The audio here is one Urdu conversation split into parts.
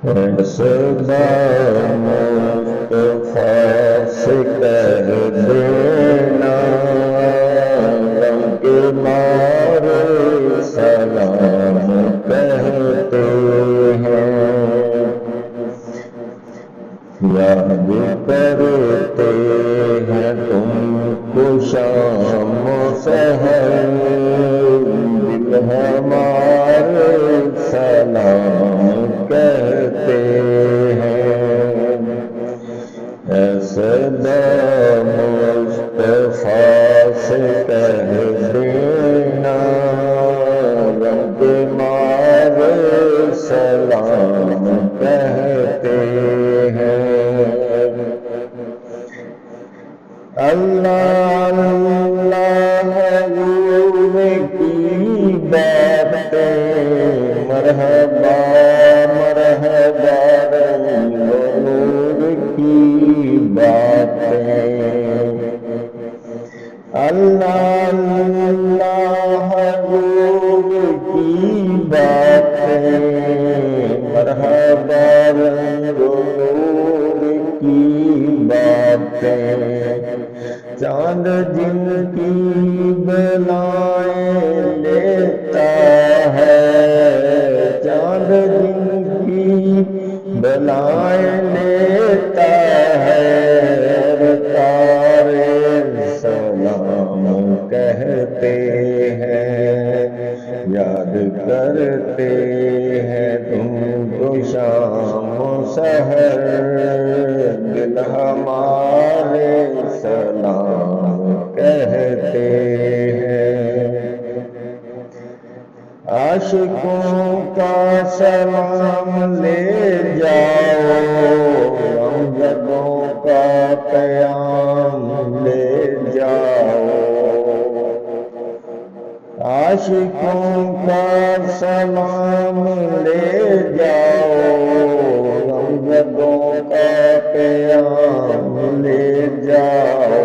صدا مصطفیٰ سے کہہ دینا غم کے مارے سلام کہتے ہیں، یاد کرتے ہیں تم کو شام و سحر، دل ہمارے سلام کہتے ہیں، اے صدا مصطفیٰ سے کہہ دینا غم کے مارے سلام کہتے ہیں۔ اللہ اللہ حضور کی باتیں، مرحبا مرحبا رنگ و نور کی باتیں، اللہ اللہ حضور کی باتیں، مرحبا رنگ و نور کی باتیں، چاند جن کی بلائیں لیتا ہے، چاند جن کی بلائیں لیتا ہے، تارے سلام کہتے ہیں، یاد کرتے ہیں تم کو شام و سحر، دل ہمارے سلام کہتے ہیں، عاشقوں کا سلام لے جاؤ، غمزدوں کا پیام لے جاؤ، عاشقوں کا سلام لے جاؤ، غمزدوں کا پیام لے جاؤ،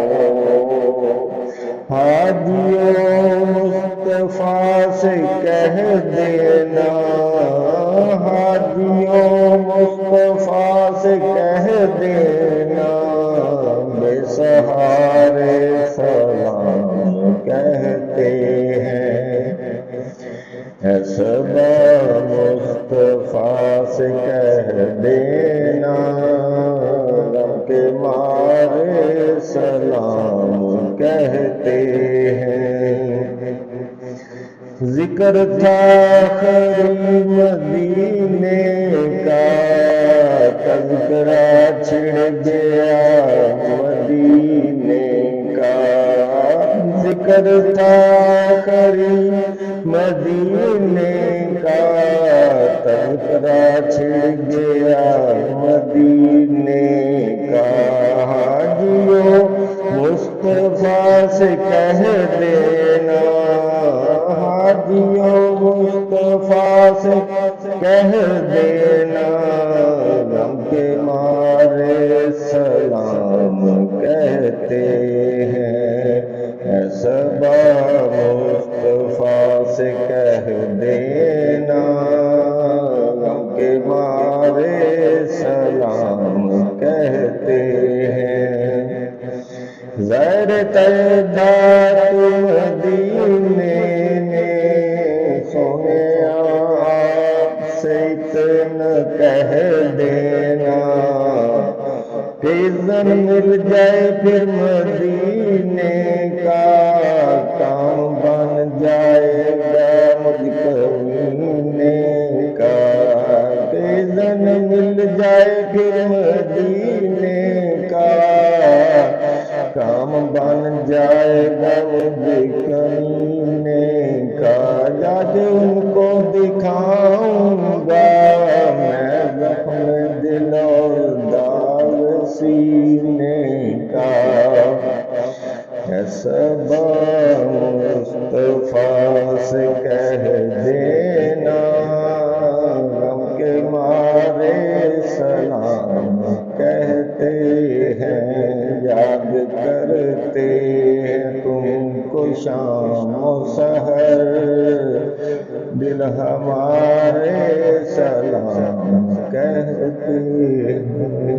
حاجیوں مصطفیٰ سے کہہ دینا، حاجیوں مصطفیٰ سے کہہ دینا بے سہارے سلام کہتے ہیں، اے صدا مصطفیٰ سے کہہ دینا غم کے مارے سلام کہتے ہیں، ذکر تھا آخری مدینے کا، تذکرہ چھڑ گیا مدینے کا، ذکر تھا آخری مدینے کا، تذکرہ چھڑ گیا مدینے کا، حاجیوں مصطفیٰ سے کہہ دینا، حاجیوں مصطفیٰ سے کہہ دینا غم کے مارے سلام کہتے ہیں، اے صدا مصطفیٰ سے کہہ دینا غم کے مارے سلام کہتے ہیں، زیر تعداد مدینے میں سونے آپ سے اتنا کہہ دینا، فیضن مل جائے پھر مدینے کا، کام بن جائے گا مجھ کمینے کا، فیضن مل جائے پھر مدینے کا، کام بن جائے گا مجھے کمینے کا، جاج ان کو دکھاؤں گا میں زخم دل اور داغ سینے کا، اے صدا مصطفیٰ سے کہہ دینا غم کے مارے سلام کہتے ہیں، یاد کرتے ہیں تم کو شام و سحر، دل ہمارے سلام کہتے ہیں